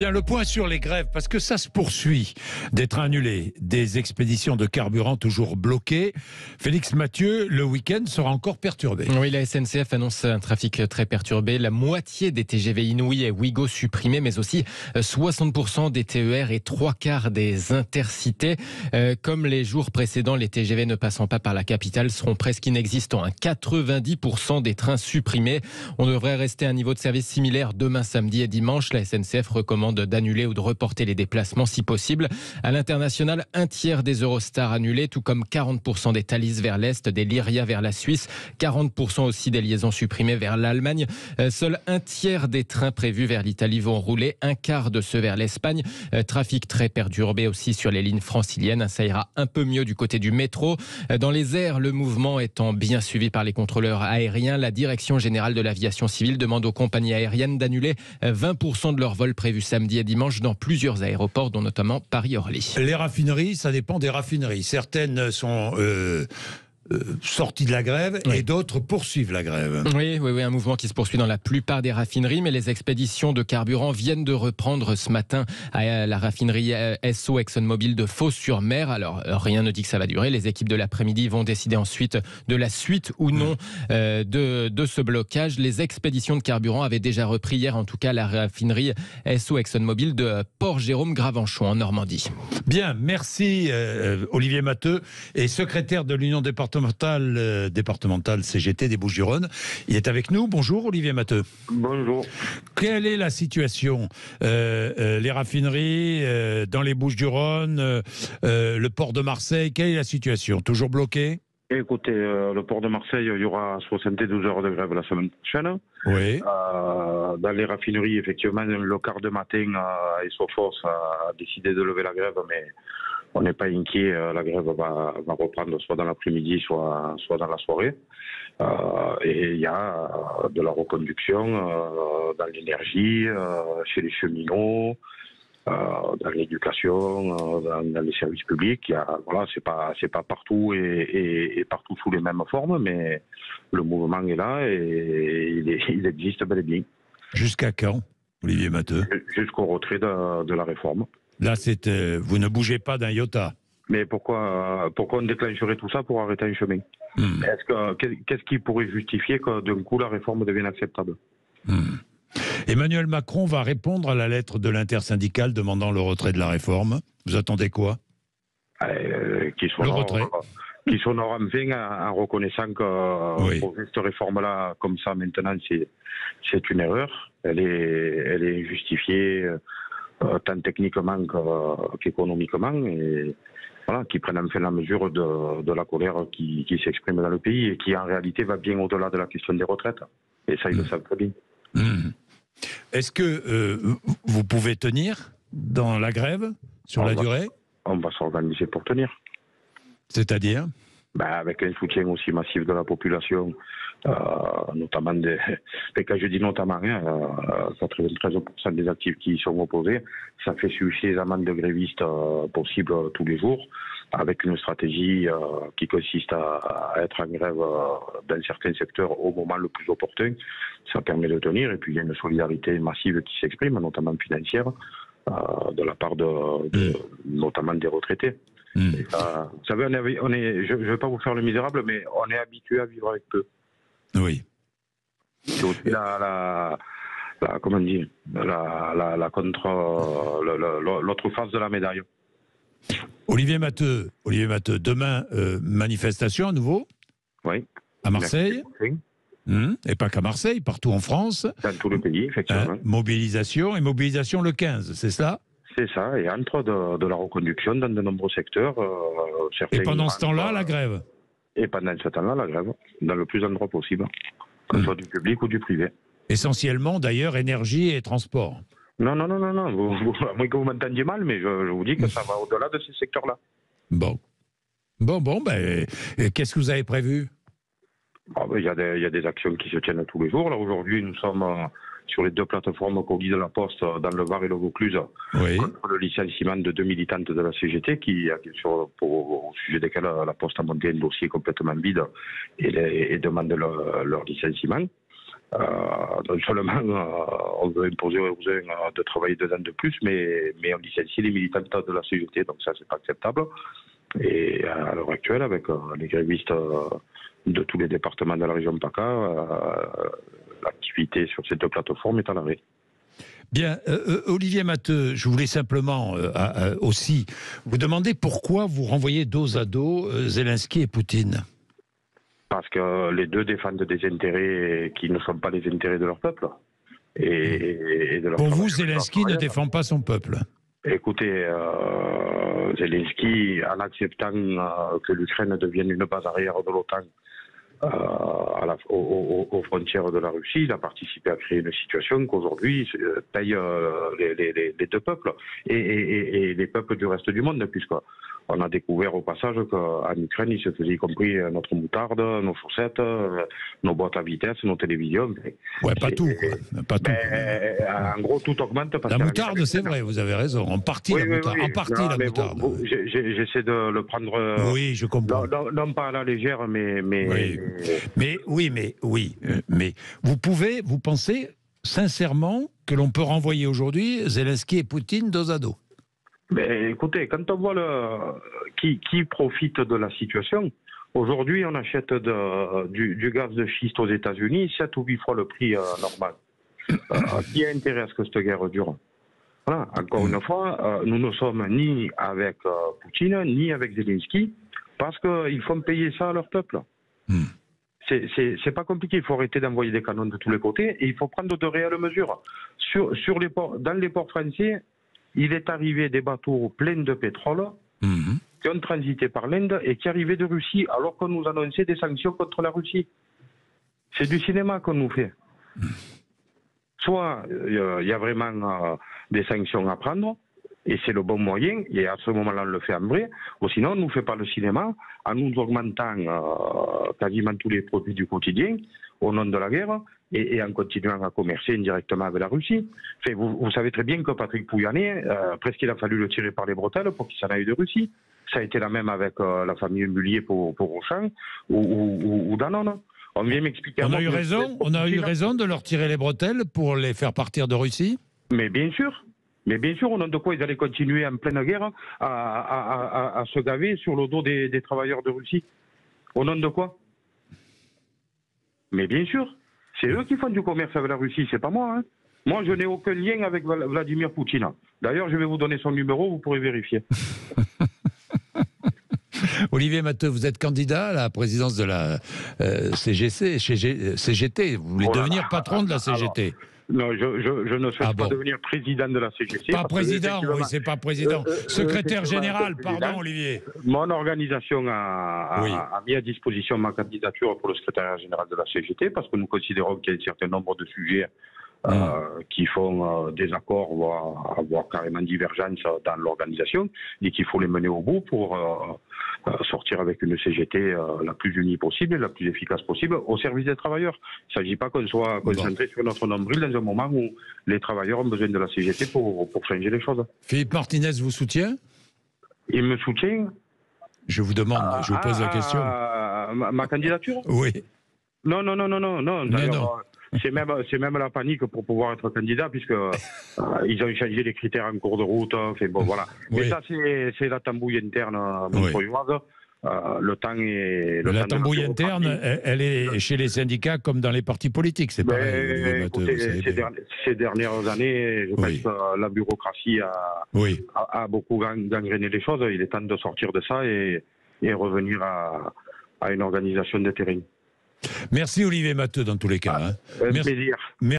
Bien, le point sur les grèves, parce que ça se poursuit, des trains annulés, des expéditions de carburant toujours bloquées. Félix Mathieu, le week-end sera encore perturbé. Oui, la SNCF annonce un trafic très perturbé. La moitié des TGV Inouï et Ouigo supprimés, mais aussi 60% des TER et 3/4 des intercités. Comme les jours précédents, les TGV ne passant pas par la capitale seront presque inexistants. 90% des trains supprimés. On devrait rester à un niveau de service similaire demain, samedi et dimanche. La SNCF recommande d'annuler ou de reporter les déplacements si possible. À l'international, un tiers des Eurostar annulés, tout comme 40% des Thalys vers l'Est, des Lyria vers la Suisse, 40% aussi des liaisons supprimées vers l'Allemagne. Seul un tiers des trains prévus vers l'Italie vont rouler, un quart de ceux vers l'Espagne. Trafic très perturbé aussi sur les lignes franciliennes. Ça ira un peu mieux du côté du métro. Dans les airs, le mouvement étant bien suivi par les contrôleurs aériens, la Direction générale de l'aviation civile demande aux compagnies aériennes d'annuler 20% de leurs vols prévus samedi et dimanche dans plusieurs aéroports, dont notamment Paris-Orly. Les raffineries, ça dépend des raffineries. Certaines sont sorties de la grève, Oui. et d'autres poursuivent la grève. Oui, un mouvement qui se poursuit dans la plupart des raffineries, mais les expéditions de carburant viennent de reprendre ce matin à la raffinerie Esso ExxonMobil de Fos-sur-Mer. Alors, rien ne dit que ça va durer. Les équipes de l'après-midi vont décider ensuite de la suite ou non de ce blocage. Les expéditions de carburant avaient déjà repris hier, en tout cas, la raffinerie Esso ExxonMobil de Port-Jérôme-Gravenchon, en Normandie. Bien, merci Olivier Matteux, et secrétaire de l'Union départementale CGT des Bouches-du-Rhône. Il est avec nous. Bonjour Olivier Matteux. Bonjour. Quelle est la situation les raffineries dans les Bouches-du-Rhône, le port de Marseille, quelle est la situation? Toujours bloqué? Écoutez, le port de Marseille, il y aura 72 heures de grève la semaine prochaine. Oui. Dans les raffineries, effectivement, le quart de matin, Essophos a décidé de lever la grève, mais on n'est pas inquiet. La grève va reprendre soit dans l'après-midi, soit dans la soirée. Et il y a de la reconduction dans l'énergie, chez les cheminots, dans l'éducation, dans les services publics. Voilà, c'est pas partout et partout sous les mêmes formes, mais le mouvement est là et il existe bel et bien. Jusqu'à quand, Olivier Matteux? Jusqu'au retrait de la réforme. Là, vous ne bougez pas d'un iota. Mais pourquoi on déclencherait tout ça pour arrêter un chemin? Qu'est-ce qui pourrait justifier que d'un coup la réforme devienne acceptable? Emmanuel Macron va répondre à la lettre de l'intersyndicale demandant le retrait de la réforme. Vous attendez quoi? Le retrait. Qui s'honore enfin en reconnaissant que pour cette réforme-là, comme ça maintenant, c'est une erreur. Elle est justifiée tant techniquement qu'économiquement, et voilà, qui prennent enfin la mesure de la colère qui s'exprime dans le pays et qui en réalité va bien au-delà de la question des retraites. Et ça, ils le savent très bien. Est-ce que vous pouvez tenir dans la grève sur la durée? On va s'organiser pour tenir. C'est-à-dire? Avec un soutien aussi massif de la population, notamment quand je dis notamment, 93% des actifs qui y sont opposés, ça fait suffisamment de grévistes possibles tous les jours, avec une stratégie qui consiste à être en grève dans certains secteurs au moment le plus opportun. Ça permet de tenir, et puis il y a une solidarité massive qui s'exprime, notamment financière, de la part notamment des retraités. Vous savez, je ne vais pas vous faire le misérable, mais on est habitué à vivre avec peu. Oui. C'est aussi l'autre face de la médaille. Olivier Matteux, demain, manifestation à nouveau? Oui. À Marseille? Et pas qu'à Marseille, partout en France. Dans tout le pays, effectivement. Mobilisation le 15, c'est ça? C'est ça, et entre de la reconduction dans de nombreux secteurs. Et pendant ce temps-là, la grève? Et pendant ce temps-là, la grève, dans le plus d'endroits possible, que ce soit du public ou du privé. Essentiellement, d'ailleurs, énergie et transport. Non, à moins que vous m'entendiez mal, mais je vous dis que ça va au-delà de ces secteurs-là. Bon, qu'est-ce que vous avez prévu? Il y a des actions qui se tiennent tous les jours. Là, aujourd'hui, nous sommes sur les deux plateformes Colis de la Poste, dans le Var et le Vaucluse, contre le licenciement de 2 militantes de la CGT au sujet desquelles la Poste a monté un dossier complètement vide et demande leur licenciement. Non seulement on veut imposer aux uns de travailler 2 ans de plus, mais on licencie les militants de la CGT, donc ça c'est pas acceptable. Et à l'heure actuelle, avec les grévistes de tous les départements de la région PACA, l'activité sur ces 2 plateformes est à l'arrêt. Bien, Olivier Matteux, je voulais simplement aussi vous demander pourquoi vous renvoyez dos à dos Zelensky et Poutine. Parce que les deux défendent des intérêts qui ne sont pas les intérêts de leur peuple. Et de leur Pour vous, Zelensky ne défend pas son peuple? Écoutez, Zelensky, en acceptant que l'Ukraine devienne une base arrière de l'OTAN aux frontières de la Russie, il a participé à créer une situation qu'aujourd'hui paye les 2 peuples et les peuples du reste du monde, puisqu'on a découvert au passage qu'en Ukraine, il se faisait y compris notre moutarde, nos chaussettes, nos boîtes à vitesse, nos télévisions. Ouais, pas tout, quoi. Pas tout. En gros, tout augmente. La moutarde, c'est vrai, vous avez raison. En partie, oui, la moutarde. Oui. En partie, non, la moutarde. J'essaie de le prendre. Oui, je comprends. Non pas à la légère, mais. Oui. Mais vous pensez sincèrement que l'on peut renvoyer aujourd'hui Zelensky et Poutine dos à dos? Mais écoutez, quand on voit qui profite de la situation, aujourd'hui on achète du gaz de schiste aux États-Unis 7 ou 8 fois le prix normal. Qui a intérêt à ce que cette guerre dure? Voilà. Encore une fois, nous ne sommes ni avec Poutine, ni avec Zelensky, parce qu'ils font payer ça à leur peuple. C'est pas compliqué, il faut arrêter d'envoyer des canons de tous les côtés et il faut prendre de réelles mesures. Dans les ports français, il est arrivé des bateaux pleins de pétrole qui ont transité par l'Inde et qui arrivaient de Russie alors qu'on nous annonçait des sanctions contre la Russie. C'est du cinéma qu'on nous fait. Soit il y a vraiment des sanctions à prendre, et c'est le bon moyen, et à ce moment-là, on le fait en vrai, ou sinon, on ne nous fait pas le cinéma en nous augmentant quasiment tous les produits du quotidien au nom de la guerre, et en continuant à commercer indirectement avec la Russie. Enfin, vous savez très bien que Patrick Pouyanné, presque il a fallu le tirer par les bretelles pour qu'il s'en aille de Russie. Ça a été la même avec la famille Mullier pour Auchan ou Danone. On vient m'expliquer. On a eu raison de leur tirer les bretelles pour les faire partir de Russie? Mais bien sûr. Mais bien sûr, au nom de quoi ils allaient continuer en pleine guerre à se gaver sur le dos des travailleurs de Russie? Au nom de quoi? Mais bien sûr, c'est eux qui font du commerce avec la Russie, c'est pas moi. Hein. Moi, je n'ai aucun lien avec Vladimir Poutine. D'ailleurs, je vais vous donner son numéro, vous pourrez vérifier. Olivier Matteux, vous êtes candidat à la présidence de la CGT. Vous voulez devenir patron de la CGT? Non, je ne souhaite pas devenir président de la CGT. Pas président, oui, c'est pas président. Secrétaire général, pardon Olivier. Mon organisation a mis à disposition ma candidature pour le secrétariat général de la CGT parce que nous considérons qu'il y a un certain nombre de sujets qui font désaccord, voire carrément divergence dans l'organisation, et qu'il faut les mener au bout pour sortir avec une CGT la plus unie possible et la plus efficace possible au service des travailleurs. Il ne s'agit pas qu'on soit concentré sur notre nombril dans un moment où les travailleurs ont besoin de la CGT pour changer les choses. Philippe Martinez vous soutient? Il me soutient. Je vous demande, je vous pose la question. Ma candidature? Oui. Non. D'ailleurs, c'est même la panique pour pouvoir être candidat, puisque ils ont changé les critères en cours de route. Enfin, bon, voilà. Oui. Mais ça, c'est la tambouille interne montreuilloise. Le temps est. La tambouille interne, elle est chez les syndicats comme dans les partis politiques, c'est pareil. Écoutez, ces dernières années, je pense que la bureaucratie a beaucoup gangréné les choses. Il est temps de sortir de ça et revenir à une organisation de terrain. Merci Olivier Matteux dans tous les cas. Plaisir.